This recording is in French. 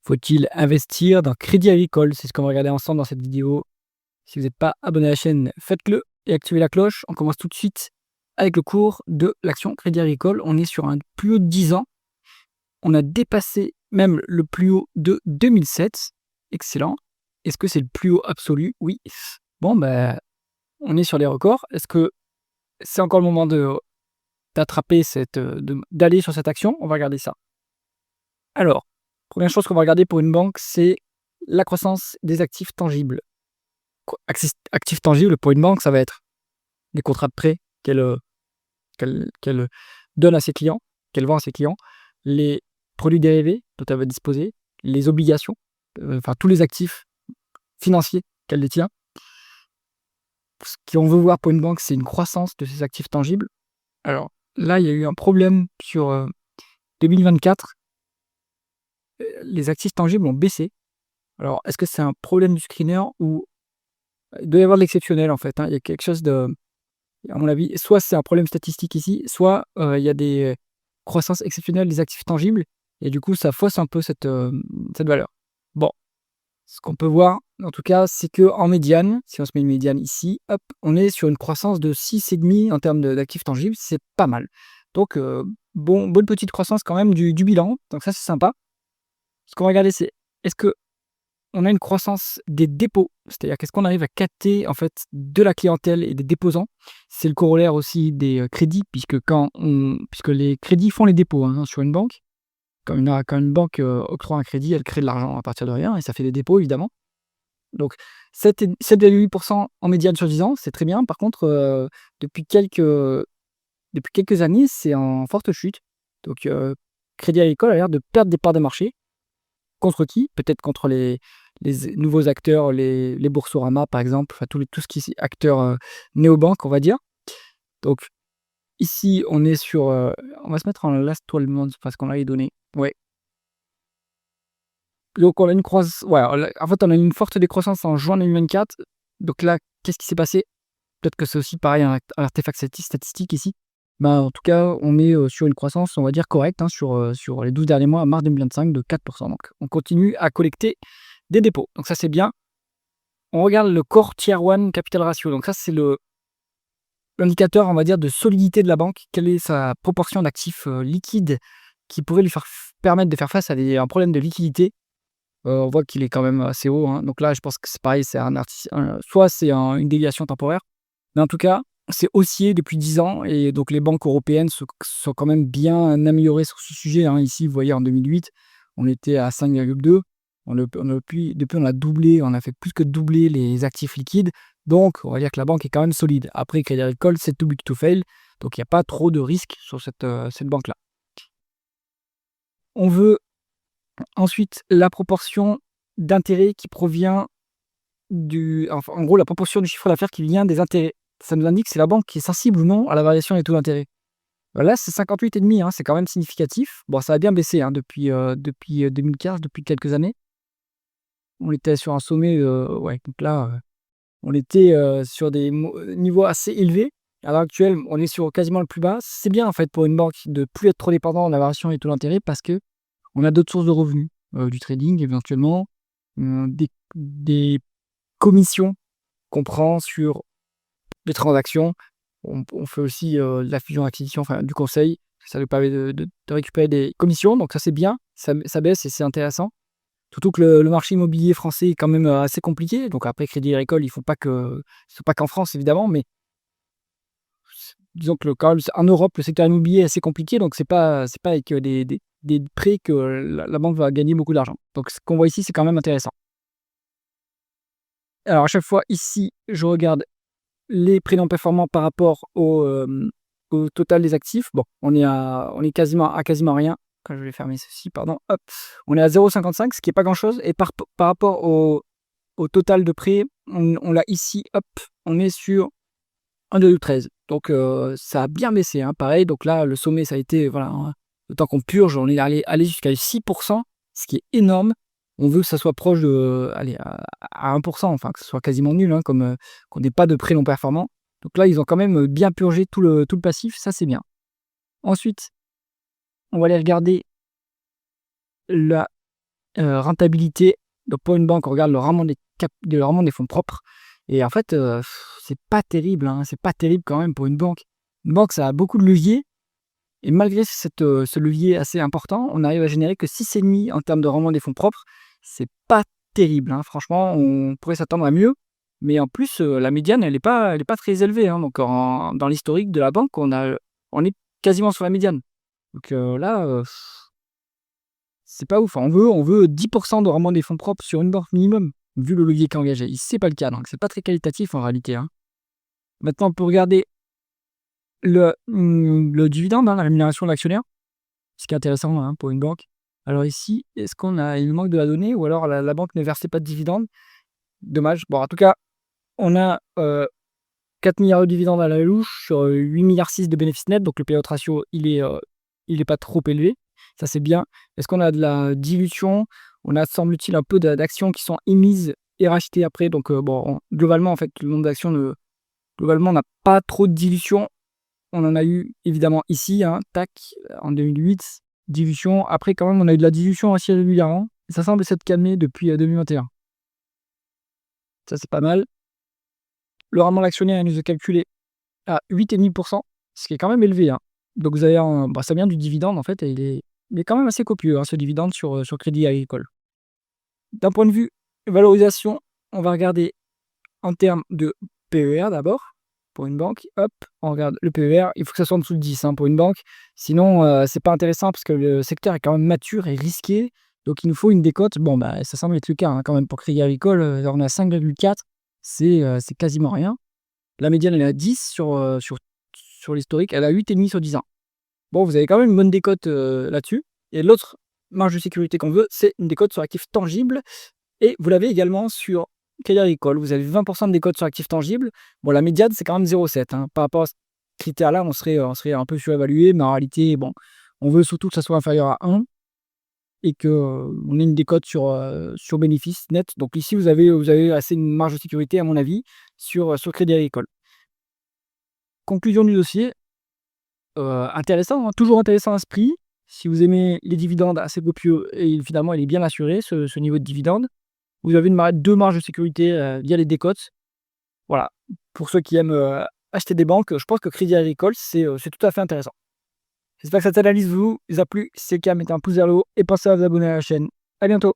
Faut-il investir dans Crédit Agricole? C'est ce qu'on va regarder ensemble dans cette vidéo. Si vous n'êtes pas abonné à la chaîne, faites-le et activez la cloche. On commence tout de suite avec le cours de l'action Crédit Agricole. On est sur un plus haut de 10 ans. On a dépassé même le plus haut de 2007. Excellent. Est-ce que c'est le plus haut absolu? Oui. Bon, on est sur les records. Est-ce que c'est encore le moment d'attraper d'aller sur cette action? On va regarder ça. Alors, première chose qu'on va regarder pour une banque, c'est la croissance des actifs tangibles. Actifs tangibles pour une banque, ça va être les contrats de prêt qu'elle donne à ses clients, qu'elle vend à ses clients, les produits dérivés dont elle va disposer, les obligations, enfin tous les actifs financiers qu'elle détient. Ce qu'on veut voir pour une banque, c'est une croissance de ses actifs tangibles. Alors là, il y a eu un problème sur 2024. Les actifs tangibles ont baissé. Alors, est-ce que c'est un problème du screener ou il doit y avoir de l'exceptionnel en fait, hein? Il y a quelque chose de, à mon avis, soit c'est un problème statistique ici, soit il y a des croissances exceptionnelles des actifs tangibles et du coup ça fausse un peu cette valeur. Bon, ce qu'on peut voir en tout cas, c'est qu'en médiane, si on se met une médiane ici, hop, on est sur une croissance de 6,5 en termes d'actifs tangibles, c'est pas mal. Donc bonne petite croissance quand même du bilan, donc ça c'est sympa. Ce qu'on va regarder, c'est est-ce que on a une croissance des dépôts, c'est-à-dire qu'est-ce qu'on arrive à capter en fait de la clientèle et des déposants. C'est le corollaire aussi des crédits, puisque les crédits font les dépôts sur une banque. Quand une banque octroie un crédit, elle crée de l'argent à partir de rien et ça fait des dépôts évidemment. Donc 7,8% en médiane sur 10 ans, c'est très bien. Par contre, depuis quelques années, c'est en forte chute. Donc Crédit Agricole a l'air de perdre des parts de marché. Contre qui? Peut-être contre les nouveaux acteurs, les Boursorama par exemple, enfin tout ce qui est acteurs néobanques, on va dire. Donc ici, on est sur, on va se mettre en last 12 months parce qu'on a les données. Ouais. Donc on a une en fait, on a une forte décroissance en juin 2024. Donc là, qu'est-ce qui s'est passé? Peut-être que c'est aussi pareil un artefact statistique ici. En tout cas, on est sur une croissance, on va dire correcte, sur les 12 derniers mois, à mars 2025, de 4%. Donc on continue à collecter des dépôts. Donc ça, c'est bien. On regarde le Core Tier 1 Capital Ratio. Donc ça, c'est l'indicateur, on va dire, de solidité de la banque. Quelle est sa proportion d'actifs liquides qui pourrait lui permettre de faire face à un problème de liquidité. On voit qu'il est quand même assez haut, hein. Donc là, je pense que c'est pareil, c'est soit c'est une déviation temporaire, mais en tout cas, c'est haussier depuis 10 ans et donc les banques européennes sont quand même bien améliorées sur ce sujet, hein. Ici, vous voyez, en 2008, on était à 5,2. Depuis, on a doublé, on a fait plus que doubler les actifs liquides. Donc, on va dire que la banque est quand même solide. Après, Crédit Agricole, c'est too big to fail. Donc, il n'y a pas trop de risques sur cette banque-là. On veut ensuite la proportion d'intérêt qui provient en gros, la proportion du chiffre d'affaires qui vient des intérêts. Ça nous indique si la banque est sensible ou non à la variation des taux d'intérêt. Là, c'est 58,5, c'est quand même significatif. Bon, ça a bien baissé depuis 2015, depuis quelques années. On était sur un sommet, donc là, on était sur des niveaux assez élevés. À l'heure actuelle, on est sur quasiment le plus bas. C'est bien en fait pour une banque de plus être trop dépendant de la variation des taux d'intérêt parce que on a d'autres sources de revenus, du trading éventuellement, des commissions qu'on prend sur des transactions. On fait aussi de la fusion-acquisition, enfin du conseil. Ça nous permet de récupérer des commissions, donc ça c'est bien, ça baisse et c'est intéressant. Surtout que le marché immobilier français est quand même assez compliqué. Donc après, Crédit Agricole, ils ne font pas qu'en France évidemment, mais disons que quand même, en Europe, le secteur immobilier est assez compliqué, donc c'est pas avec des prêts que la banque va gagner beaucoup d'argent. Donc ce qu'on voit ici, c'est quand même intéressant. Alors à chaque fois ici, je regarde les prix non performants par rapport au total des actifs. Bon, on est quasiment à quasiment rien. Quand je vais fermer ceci, pardon, hop, on est à 0,55, ce qui est pas grand-chose. Et par rapport au total de prêts, on l'a ici, hop, on est sur 1,13. Donc ça a bien baissé, hein, pareil. Donc là, le sommet, ça a été, voilà, hein, le temps qu'on purge, on est allé jusqu'à 6%, ce qui est énorme. On veut que ça soit proche de, allez, à 1%, enfin que ce soit quasiment nul, hein, comme qu'on n'ait pas de prêts non performants. Donc là, ils ont quand même bien purgé tout le passif, ça c'est bien. Ensuite, on va aller regarder rentabilité. Donc pour une banque, on regarde le rendement des fonds propres et en fait, c'est pas terrible, hein, c'est pas terrible quand même pour une banque. Une banque, ça a beaucoup de leviers et malgré ce levier assez important, on arrive à générer que 6,5 en termes de rendement des fonds propres. C'est pas terrible, hein, franchement, on pourrait s'attendre à mieux, mais en plus, la médiane, elle est pas très élevée, hein, donc dans l'historique de la banque, on est quasiment sur la médiane. Donc là, c'est pas ouf. On veut 10 de rendement des fonds propres sur une banque minimum, vu le levier qui est engagé. Ici, c'est pas le cas, donc c'est pas très qualitatif en réalité, hein. Maintenant, on peut regarder le dividende, hein, la rémunération de l'actionnaire, ce qui est intéressant, hein, pour une banque. Alors ici, est-ce il manque de la donnée ou alors la banque ne versait pas de dividendes? Dommage. Bon, en tout cas, on a 4 milliards de dividendes à la louche sur 8,6 milliards de bénéfices nets, donc le payout ratio, il est pas trop élevé. Ça, c'est bien. Est-ce qu'on a de la dilution? On a, semble-t-il, un peu d'actions qui sont émises et rachetées après. Donc, bon, globalement, en fait, le nombre d'actions, globalement, on n'a pas trop de dilution. On en a eu évidemment ici, hein, tac, en 2008, dilution. Après, quand même, on a eu de la dilution assez régulièrement. Et ça semble s'être calmé depuis 2021. Ça, c'est pas mal. Le rendement de l'actionnaire, il nous est calculé à 8,5%, ce qui est quand même élevé, hein. Donc vous avez ça vient du dividende en fait et il est quand même assez copieux, hein, ce dividende sur Crédit Agricole. D'un point de vue valorisation, on va regarder en termes de PER d'abord, pour une banque. Hop, on regarde le PER, il faut que ça soit en dessous de 10, hein, pour une banque. Sinon, c'est pas intéressant parce que le secteur est quand même mature et risqué. Donc il nous faut une décote. Bon, bah, ça semble être le cas, hein, quand même pour Crédit Agricole. On est à 5,4, c'est quasiment rien. La médiane, elle est à 10 sur l'historique. Elle a 8,5 sur 10 ans. Bon, vous avez quand même une bonne décote là-dessus. Et l'autre marge de sécurité qu'on veut, c'est une décote sur actifs tangibles. Et vous l'avez également sur Crédit Agricole. Vous avez 20% de décote sur actifs tangibles. Bon, la médiane, c'est quand même 0,7, hein. Par rapport à ce critère-là, on serait un peu surévalué. Mais en réalité, bon, on veut surtout que ça soit inférieur à 1 et qu'on ait une décote sur bénéfice net. Donc ici, vous avez assez une marge de sécurité, à mon avis, sur Crédit Agricole. Conclusion du dossier, intéressant, hein, toujours intéressant à ce prix. Si vous aimez les dividendes assez copieux et finalement il est bien assuré ce niveau de dividende. Vous avez 2 marges de sécurité, via les décotes. Voilà, pour ceux qui aiment, acheter des banques, je pense que Crédit Agricole, c'est tout à fait intéressant. J'espère que cette analyse vous a plu. Si c'est le cas, mettez un pouce vers le haut et pensez à vous abonner à la chaîne. À bientôt.